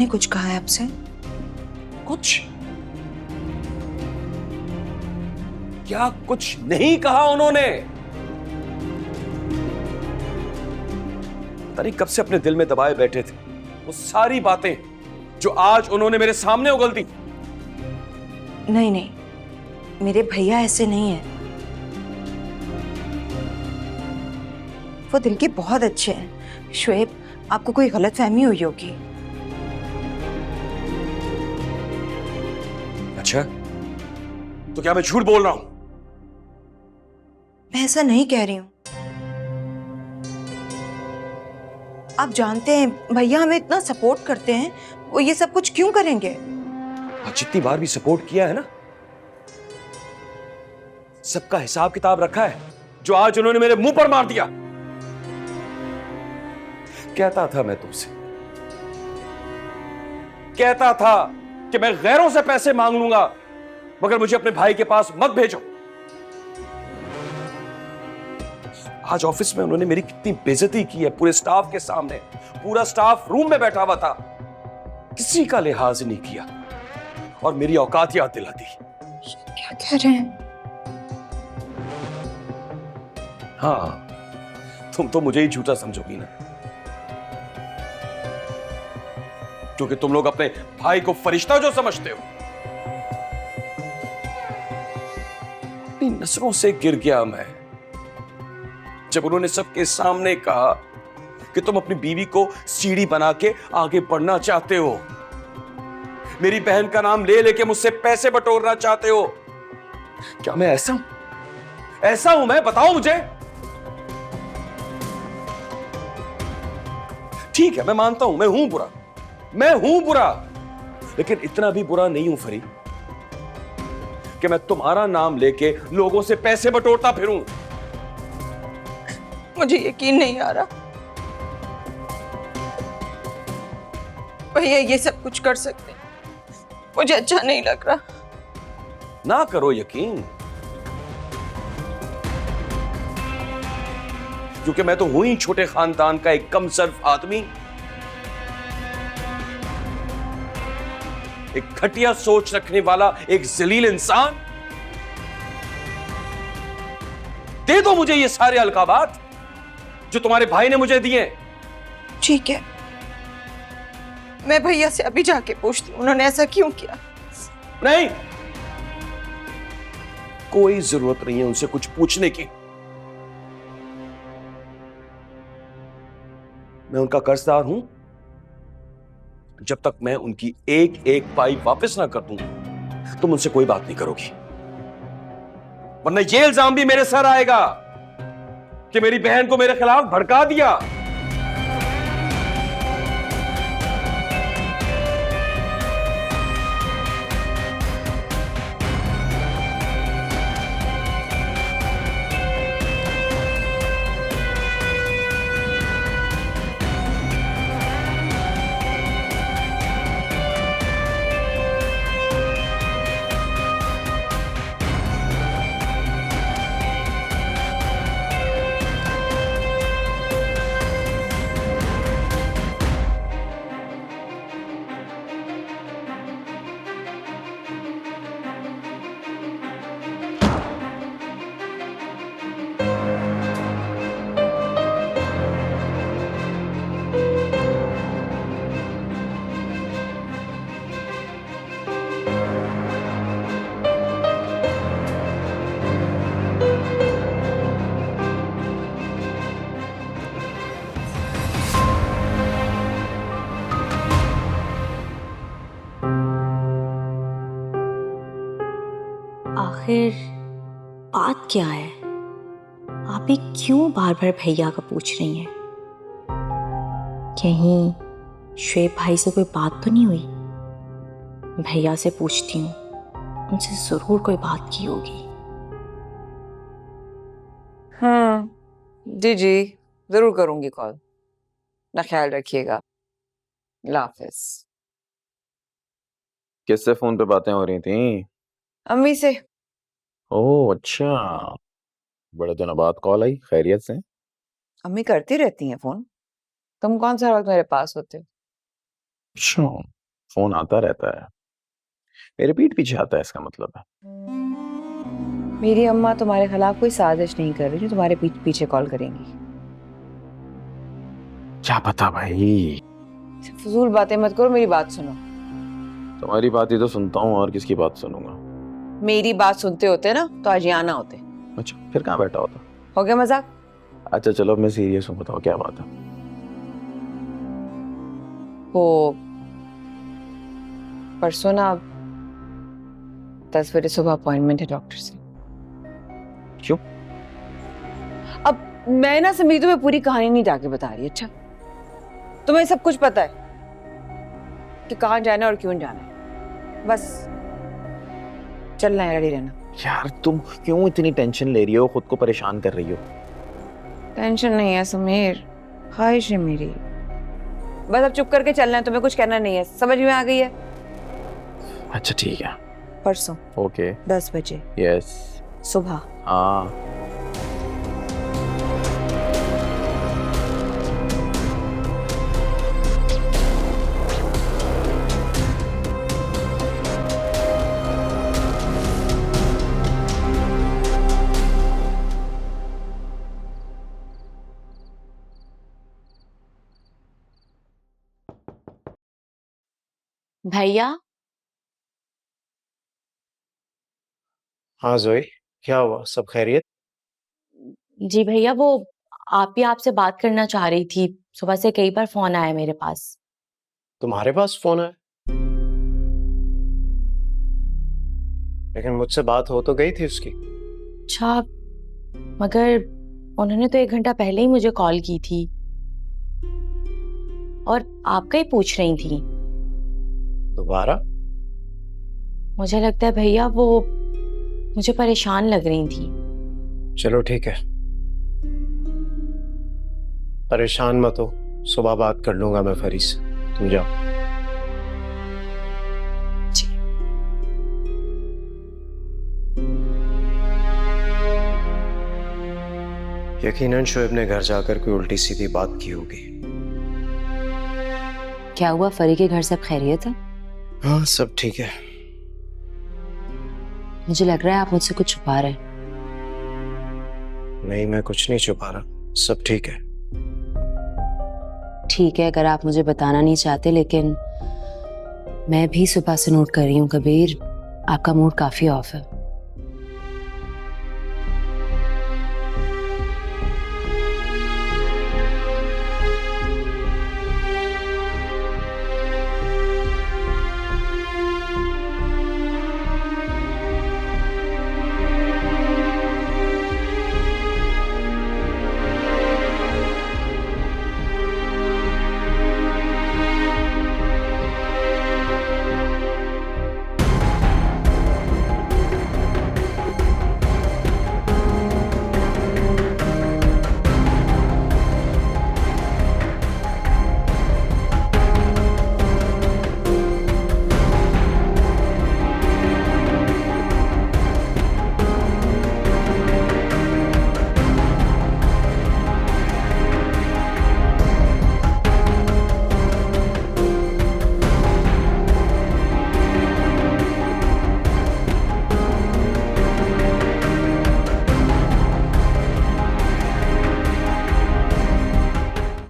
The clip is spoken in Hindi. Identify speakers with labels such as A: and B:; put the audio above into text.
A: ने कुछ कहा है आपसे?
B: कुछ? क्या कुछ नहीं कहा उन्होंने? पता नहीं कब से अपने दिल में दबाए बैठे थे वो सारी बातें जो आज उन्होंने मेरे सामने उगल दी।
A: नहीं नहीं, मेरे भैया ऐसे नहीं है। वो दिल के बहुत अच्छे हैं। शुएब, आपको कोई गलतफहमी हुई होगी।
B: अच्छा, तो क्या मैं झूठ बोल रहा हूं?
A: मैं ऐसा नहीं कह रही हूं। आप जानते हैं भैया हमें इतना सपोर्ट करते हैं, वो ये सब कुछ क्यों करेंगे?
B: और जितनी बार भी सपोर्ट किया है ना, सबका हिसाब किताब रखा है जो आज उन्होंने मेरे मुंह पर मार दिया। कहता था मैं तुमसे, कहता था कि मैं गैरों से पैसे मांग लूंगा मगर मुझे अपने भाई के पास मत भेजो। आज ऑफिस में उन्होंने मेरी कितनी बेइज्जती की है पूरे स्टाफ के सामने। पूरा स्टाफ रूम में बैठा हुआ था, किसी का लिहाज नहीं किया और मेरी औकात याद दिला दी।
A: क्या कह रहे हैं?
B: हाँ, तुम तो मुझे ही झूठा समझोगी ना, क्योंकि तुम लोग अपने भाई को फरिश्ता जो समझते हो। अपनी नजरों से गिर गया मैं जब उन्होंने सबके सामने कहा कि तुम अपनी बीवी को सीढ़ी बना के आगे बढ़ना चाहते हो, मेरी बहन का नाम ले लेके मुझसे पैसे बटोरना चाहते हो। क्या मैं ऐसा हूं? ऐसा हूं मैं? बताओ मुझे। ठीक है, मैं मानता हूं मैं हूं बुरा, मैं हूं बुरा, लेकिन इतना भी बुरा नहीं हूं फरी कि मैं तुम्हारा नाम लेके लोगों से पैसे बटोरता फिरूं।
A: मुझे यकीन नहीं आ रहा भैया ये सब कुछ कर सकते हैं। मुझे अच्छा नहीं लग रहा।
B: ना करो यकीन, क्योंकि मैं तो हूं ही छोटे खानदान का एक कमसर्फ आदमी, एक घटिया सोच रखने वाला एक जलील इंसान। दे दो मुझे ये सारे अलकाबात जो तुम्हारे भाई ने मुझे दिए।
A: ठीक है, मैं भैया से अभी जाके पूछती हूँ उन्होंने ऐसा क्यों किया।
B: नहीं, कोई जरूरत नहीं है उनसे कुछ पूछने की। मैं उनका कर्जदार हूं। जब तक मैं उनकी एक एक पाई वापस ना कर दूं तुम उनसे कोई बात नहीं करोगी, वरना ये इल्जाम भी मेरे सर आएगा कि मेरी बहन को मेरे खिलाफ भड़का दिया।
C: आखिर बात क्या है? आप ही क्यों बार बार भैया का पूछ रही हैं? कहीं शुएब भाई से कोई बात तो नहीं हुई? भैया से पूछती हूँ, उनसे जरूर कोई बात की होगी।
D: जी जी, जरूर करूंगी कॉल। ना ख्याल रखिएगा। अल्लाह हाफिज।
E: किससे फोन पे बातें हो रही थी?
D: अम्मी से।
E: ओह अच्छा, बड़े दिनों बाद कॉल आई, खैरियत से?
D: अम्मी करती रहती हैं फोन। तुम कौन सा वक्त मेरे पास होते हो?
E: अच्छा, फोन आता रहता है, मेरे पीठ पीछे आता है, इसका मतलब है।
D: मेरी अम्मा तुम्हारे खिलाफ कोई साजिश नहीं कर रही जो तुम्हारे पीछे कॉल करेंगी।
E: क्या पता भाई।
D: फजूल बातें मत करो, मेरी बात सुनो।
E: तुम्हारी बात ही तो सुनता हूँ, और किसकी बात सुनूंगा।
D: मेरी बात सुनते होते ना तो आज यहाँ ना होते।
E: अच्छा, फिर कहाँ बैठा होता?
D: हो गया मजाक?
E: अच्छा चलो, मैं सीरियस हूँ, बताओ क्या बात है।
D: वो परसों ना 10 बजे सुबह अपॉइंटमेंट है डॉक्टर से।
E: क्यों?
D: अब मैं ना समीर तुम्हें पूरी कहानी नहीं जाके बता रही। अच्छा, तुम्हें सब कुछ पता है कि कहाँ जाना है और क्यों जाना है, बस चलना है, रेडी रहना।
E: यार तुम क्यों इतनी टेंशन ले रही हो, खुद को परेशान कर रही हो?
D: टेंशन नहीं है समीर, ख्वाहिश है मेरी। बस अब चुप करके चलना है, तुम्हें कुछ कहना नहीं है, समझ में आ गई है?
E: अच्छा ठीक है।
D: परसों
E: ओके।
D: 10 बजे
E: यस।
D: सुबह।
E: हाँ।
C: भैया।
F: हाँ जोई, क्या हुआ? सब खैरियत?
C: जी भैया, वो आप ही आपसे बात करना चाह रही थी। सुबह से कई बार फोन आया मेरे पास।
F: तुम्हारे पास फोन है? लेकिन मुझसे बात हो तो गई थी उसकी।
C: अच्छा, मगर उन्होंने तो 1 घंटा पहले ही मुझे कॉल की थी और आपका ही पूछ रही थी।
F: दोबारा?
C: मुझे लगता है भैया वो मुझे परेशान लग रही थी।
F: चलो ठीक है, परेशान मत हो, सुबह बात कर लूंगा मैं फरी से, तुम जाओ।
C: जी।
F: यकीनन शोएब ने घर जाकर कोई उल्टी सीधी बात की होगी।
G: क्या हुआ, फरी के घर सब खैरियत है?
F: हाँ सब ठीक है।
G: मुझे लग रहा है आप मुझसे कुछ छुपा रहे हैं।
F: नहीं, मैं कुछ नहीं छुपा रहा, सब ठीक है।
G: ठीक है अगर आप मुझे बताना नहीं चाहते, लेकिन मैं भी सुबह से नोट कर रही हूँ कबीर, आपका मूड काफी ऑफ है।